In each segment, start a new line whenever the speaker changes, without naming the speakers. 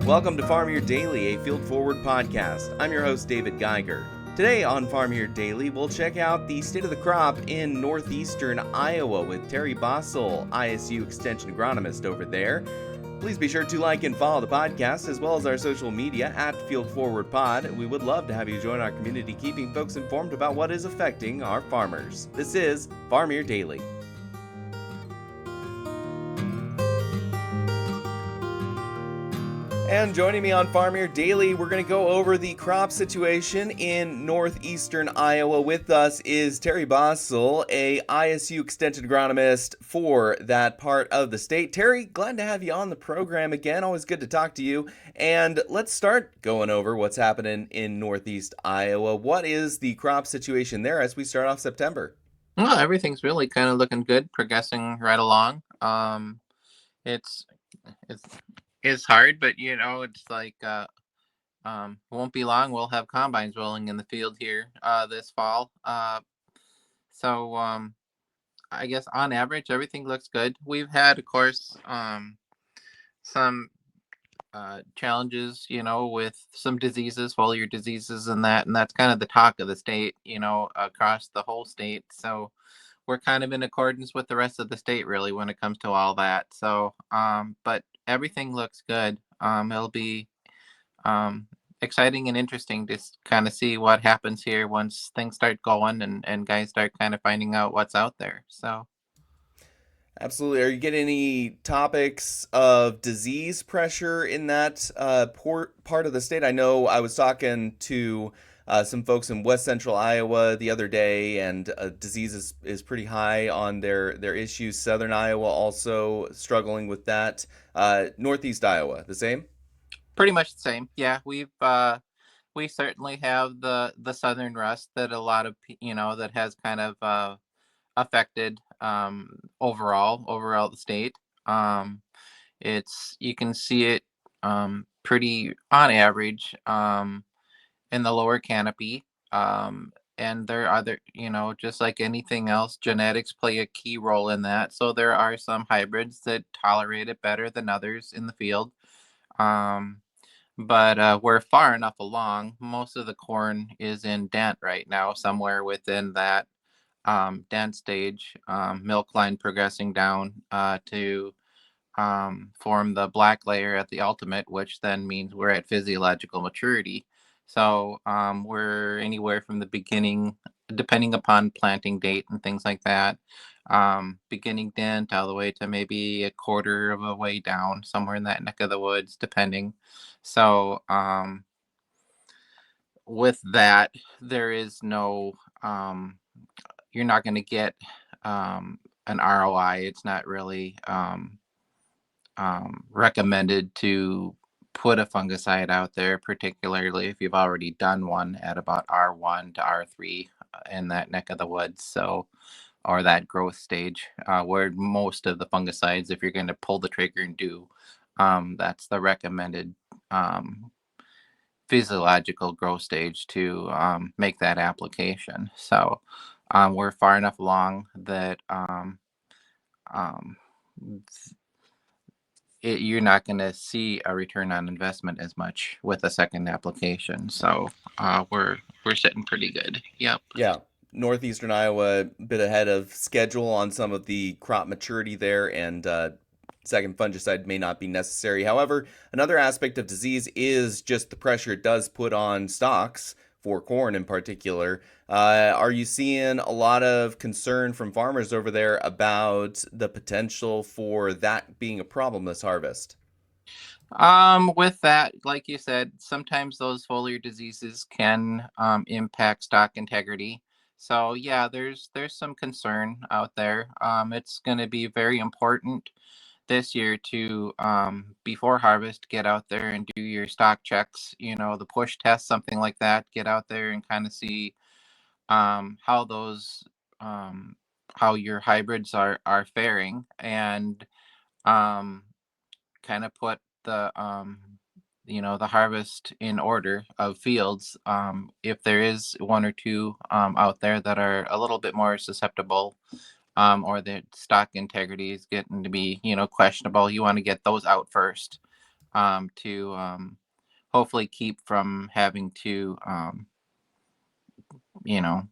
Welcome to Farm Here Daily, a field forward podcast. I'm your host, David Geiger. Today on Farm Here Daily, we'll check out the state of the crop in northeastern Iowa with Terry Basol, ISU Extension agronomist over there. Please be sure to like and follow the podcast as well as our social media at Field Forward Pod. We would love to have you join our community, keeping folks informed about what is affecting our farmers. This is Farm Here Daily. And joining me on Farm Here Daily, we're going to go over the crop situation in northeastern Iowa. With us is Terry Basol, a ISU Extension agronomist for that part of the state. Terry, glad to have you on the program again. Always good to talk to you. And let's start going over what's happening in northeast Iowa. What is the crop situation there as we start off September?
Well, everything's really kind of looking good, progressing right along. It's it's hard, but it's like won't be long. We'll have combines rolling in the field here this fall. So I guess on average, everything looks good. We've had, of course, some challenges, with some diseases, foliar diseases, and that's kind of the talk of the state, across the whole state. So we're kind of in accordance with the rest of the state, really, when it comes to all that. So, but everything looks good. It'll be exciting and interesting to kind of see what happens here once things start going and guys start kind of finding out what's out there. So.
Absolutely. Are you getting any topics of disease pressure in that part of the state? I know I was talking to some folks in west central Iowa the other day, and disease is pretty high on their issues. Southern Iowa also struggling with that. Northeast Iowa, the same?
Pretty much the same. Yeah, we certainly have the southern rust that a lot of that has kind of affected overall the state. You can see it pretty on average in the lower canopy. And there are other, just like anything else, genetics play a key role in that. So there are some hybrids that tolerate it better than others in the field. But we're far enough along. Most of the corn is in dent right now, somewhere within that dent stage, milk line progressing down to form the black layer at the ultimate, which then means we're at physiological maturity. So we're anywhere from the beginning, depending upon planting date and things like that, beginning dent all the way to maybe a quarter of a way down, somewhere in that neck of the woods, depending. So with that, there is no, you're not going to get an ROI. It's not really recommended to put a fungicide out there, particularly if you've already done one at about R1 to R3 in that neck of the woods. So, or that growth stage, where most of the fungicides, if you're going to pull the trigger and do, that's the recommended physiological growth stage to make that application. So we're far enough along that you're not going to see a return on investment as much with a second application. So we're sitting pretty good. Yep.
Yeah. Northeastern Iowa, a bit ahead of schedule on some of the crop maturity there, and second fungicide may not be necessary. However, another aspect of disease is just the pressure it does put on stocks, for corn in particular. Are you seeing a lot of concern from farmers over there about the potential for that being a problem this harvest?
With that, like you said, sometimes those foliar diseases can impact stock integrity. So yeah, there's some concern out there. It's going to be very important this year to before harvest, get out there and do your stock checks, the push test, something like that. Get out there and kind of see how those how your hybrids are faring, and um, kind of put the harvest in order of fields. If there is one or two out there that are a little bit more susceptible, or the stock integrity is getting to be questionable, you want to get those out first. to hopefully keep from having to you know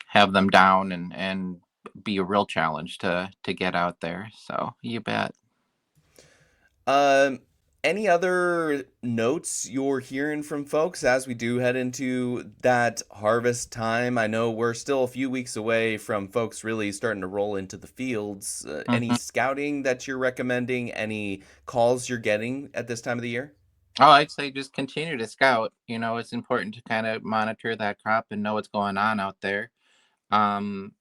have them down and be a real challenge to get out there. So you bet.
Um, any other notes you're hearing from folks as we do head into that harvest time? I know we're still a few weeks away from folks really starting to roll into the fields. Any
Mhm.
scouting that you're recommending? Any calls you're getting at this time of the year?
Oh, I'd say just continue to scout. It's important to kind of monitor that crop and know what's going on out there. Um,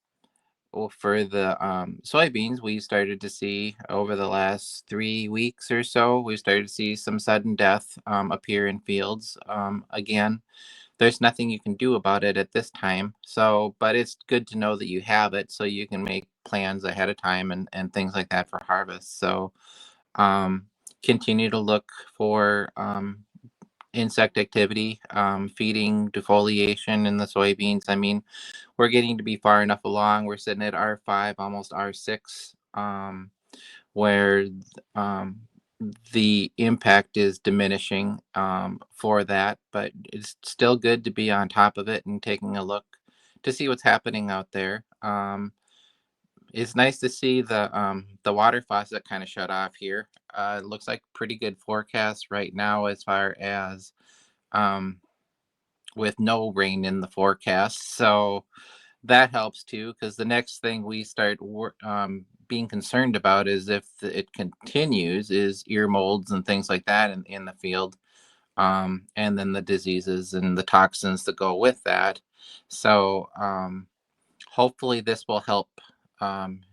well, for the soybeans, we started to see over the last 3 weeks or so, we started to see some sudden death appear in fields. Again, there's nothing you can do about it at this time. So, but it's good to know that you have it so you can make plans ahead of time and things like that for harvest. So, um, continue to look for insect activity, feeding, defoliation in the soybeans. I mean, we're getting to be far enough along. We're sitting at R5, almost R6, where um, the impact is diminishing for that, but it's still good to be on top of it and taking a look to see what's happening out there. It's nice to see the water faucet kind of shut off here. It looks like pretty good forecast right now as far as um, with no rain in the forecast. So that helps too, because the next thing we start being concerned about is if it continues, is ear molds and things like that in the field, and then the diseases and the toxins that go with that. So hopefully this will help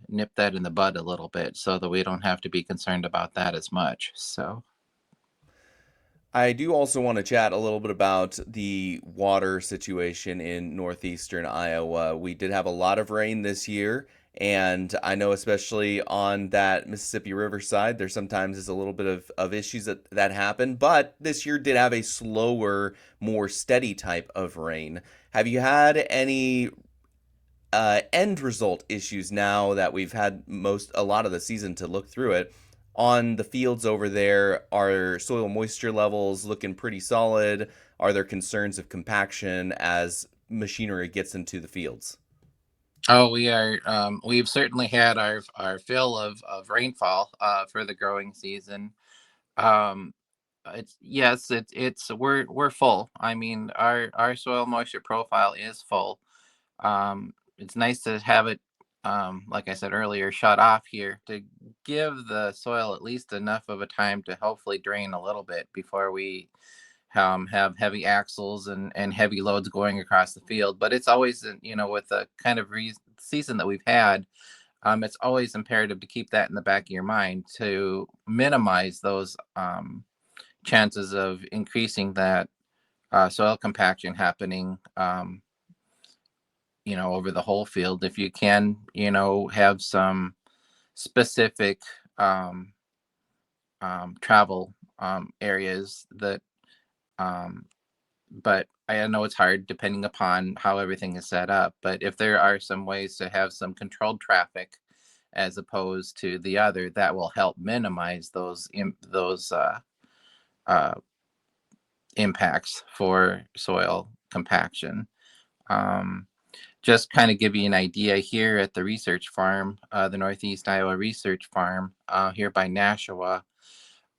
nip that in the bud a little bit so that we don't have to be concerned about that as much. So.
I do also want to chat a little bit about the water situation in northeastern Iowa. We did have a lot of rain this year, and I know especially on that Mississippi River side, there sometimes is a little bit of issues that happen, but this year did have a slower, more steady type of rain. Have you had any end result issues now that we've had a lot of the season to look through it? On the fields over there, are soil moisture levels looking pretty solid? Are there concerns of compaction as machinery gets into the fields?
Oh, we are. We've certainly had our fill of rainfall for the growing season. Um, it's yes, it's we're full. I mean, our soil moisture profile is full. It's nice to have it, like I said earlier, shut off here to give the soil at least enough of a time to hopefully drain a little bit before we have heavy axles and heavy loads going across the field. But it's always, with the kind of season that we've had, it's always imperative to keep that in the back of your mind to minimize those chances of increasing that soil compaction happening, over the whole field. If you can, have some specific um, travel areas that um, but I know it's hard depending upon how everything is set up. But if there are some ways to have some controlled traffic as opposed to the other, that will help minimize those uh, impacts for soil compaction. Um, just kind of give you an idea here at the research farm, the Northeast Iowa Research Farm here by Nashua.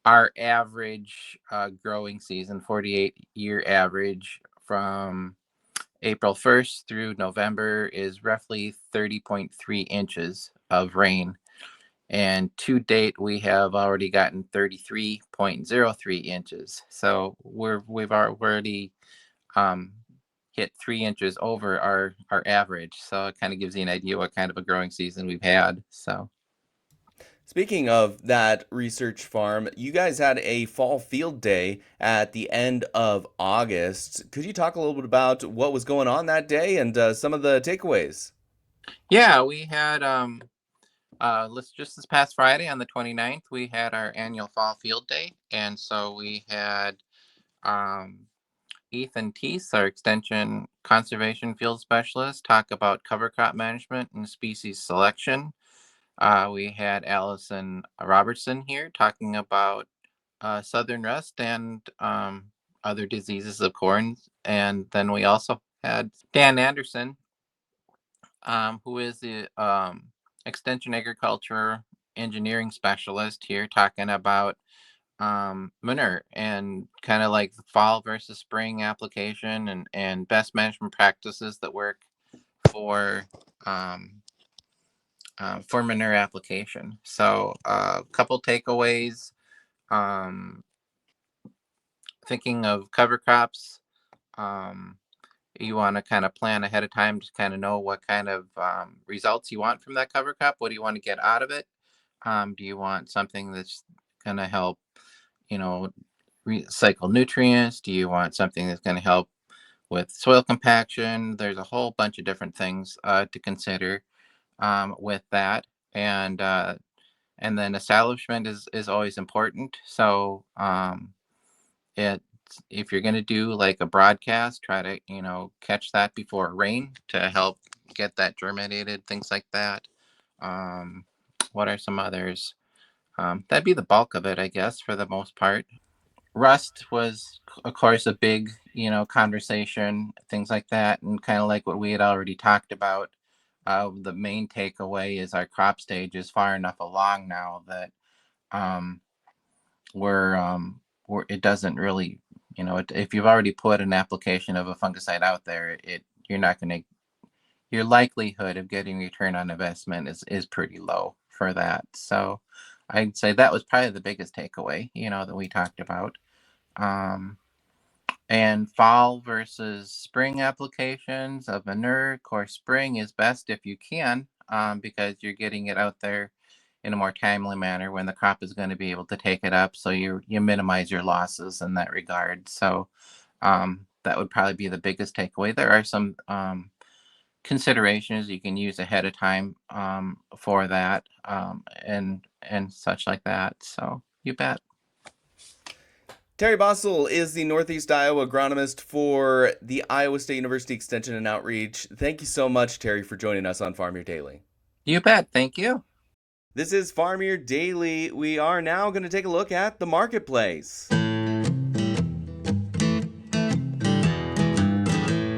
Our average growing season, 48-year average from April 1st through November, is roughly 30.3 inches of rain. And to date, we have already gotten 33.03 inches. So we've already um, hit 3 inches over our average. So it kind of gives you an idea what kind of a growing season we've had. So.
Speaking of that research farm, you guys had a fall field day at the end of August. Could you talk a little bit about what was going on that day and some of the takeaways?
Yeah, we had let's just this past Friday on the 29th, we had our annual fall field day. And so we had um Ethan Teese, our extension conservation field specialist, talk about cover crop management and species selection. We had Allison Robertson here talking about southern rust and other diseases of corn. And then we also had Dan Anderson, who is the extension agriculture engineering specialist here, talking about manure and kind of like the fall versus spring application and best management practices that work for manure application. So a couple takeaways. Um, Thinking of cover crops, um, you want to kind of plan ahead of time to kind of know what kind of results you want from that cover crop. What do you want to get out of it? Do you want something that's going to help, you know, recycle nutrients? Do you want something that's going to help with soil compaction? There's a whole bunch of different things to consider with that, and then establishment is always important. So it if you're going to do like a broadcast, try to catch that before rain to help get that germinated, things like that. um, what are some others? That'd be the bulk of it, I guess, for the most part. Rust was, of course, a big conversation, things like that, and kind of like what we had already talked about. The main takeaway is our crop stage is far enough along now that um, it doesn't really, if you've already put an application of a fungicide out there, you're not going to, your likelihood of getting return on investment is pretty low for that. So I'd say that was probably the biggest takeaway, that we talked about. And fall versus spring applications of manure. Of course, spring is best if you can, because you're getting it out there in a more timely manner when the crop is going to be able to take it up. So you minimize your losses in that regard. So that would probably be the biggest takeaway. There are some considerations you can use ahead of time for that, and such like that. So you bet.
Terry Basol is the Northeast Iowa agronomist for the Iowa State University Extension and Outreach. Thank you so much, Terry, for joining us on Farm Year Daily.
You bet. Thank you.
This is Farm Year Daily. We are now going to take a look at the marketplace.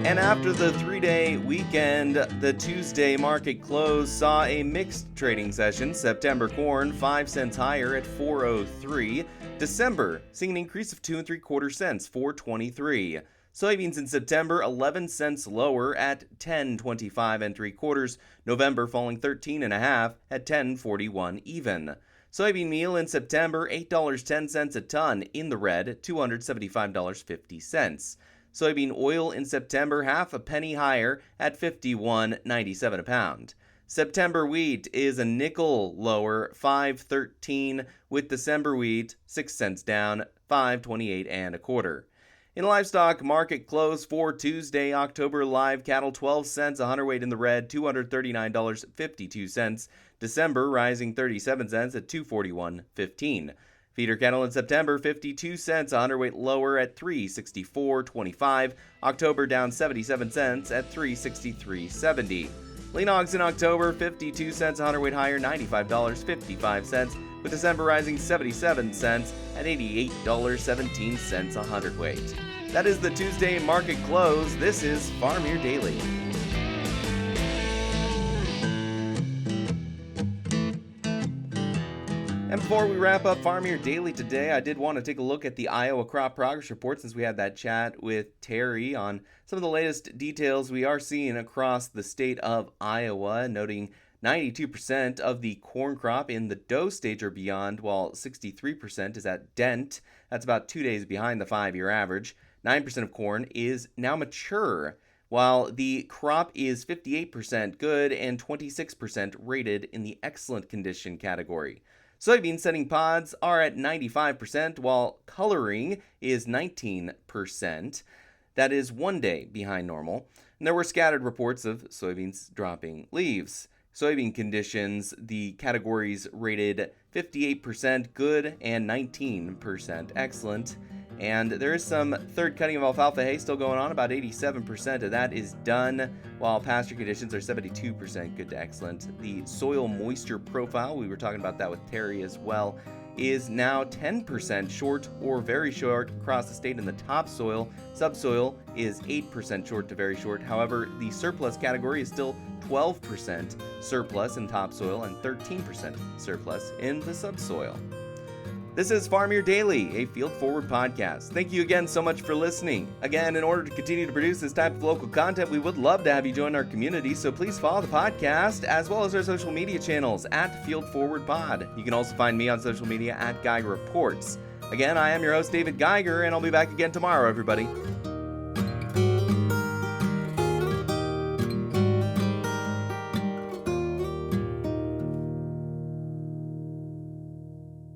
And after the 3-day weekend, the Tuesday market close saw a mixed trading session. September corn 5 cents higher at $4.03. December seeing an increase of 2 3/4 cents, $4.23. Soybeans in September 11 cents lower at $10.25 3/4. November falling 13.5 at $10.41 even. Soybean meal in September $8.10 a ton in the red, $275.50. Soybean oil in September half a penny higher at $51.97 a pound. September wheat is a nickel lower, $5.13, with December wheat 6 cents down, $5.28 1/4. In livestock, market close for Tuesday, October live cattle 12 cents a hundredweight in the red, $239.52. December rising 37 cents at $241.15. Feeder cattle in September 52 cents a hundredweight lower at $364.25. October down 77 cents at $363.70. Lean hogs in October 52 cents a hundredweight higher, $95.55, with December rising 77 cents at $88.17 a hundredweight. That is the Tuesday market close. This is Farm Year Daily. And before we wrap up Farm Year Daily today, I did want to take a look at the Iowa Crop Progress Report since we had that chat with Terry on some of the latest details we are seeing across the state of Iowa, noting 92% of the corn crop in the dough stage or beyond, while 63% is at dent. That's about 2 days behind the 5-year average. 9% of corn is now mature, while the crop is 58% good and 26% rated in the excellent condition category. Soybean setting pods are at 95%, while coloring is 19%. That is 1 day behind normal. And there were scattered reports of soybeans dropping leaves. Soybean conditions, the categories rated 58% good and 19% excellent. And there is some third cutting of alfalfa hay still going on. About 87% of that is done, while pasture conditions are 72% good to excellent. The soil moisture profile, we were talking about that with Terry as well, is now 10% short or very short across the state in the topsoil. Subsoil is 8% short to very short. However, the surplus category is still 12% surplus in topsoil and 13% surplus in the subsoil. This is Farm Your Daily, a Field Forward podcast. Thank you again so much for listening. Again, in order to continue to produce this type of local content, we would love to have you join our community, so please follow the podcast as well as our social media channels at Field Forward Pod. You can also find me on social media at Geiger Reports. Again, I am your host, David Geiger, and I'll be back again tomorrow, everybody.